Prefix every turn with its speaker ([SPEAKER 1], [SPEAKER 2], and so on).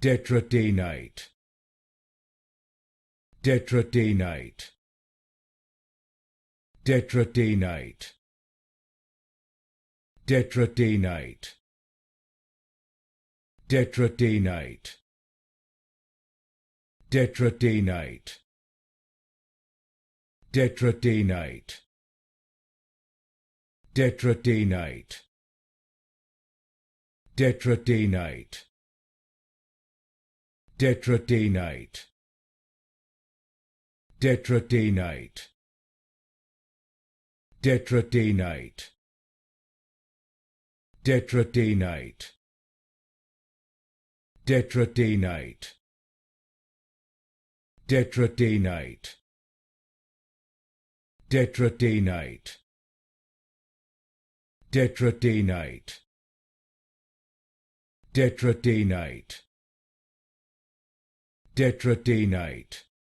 [SPEAKER 1] Tetrataenite. Tetrataenite. Tetrataenite. Tetrataenite. Tetrataenite. Tetrataenite. Tetrataenite. Tetrataenite. Tetrataenite. Tetrataenite. Tetrataenite. Tetrataenite. Tetrataenite. Tetrataenite. Tetrataenite. Tetrataenite. Tetrataenite. Tetrataenite. Tetrataenite.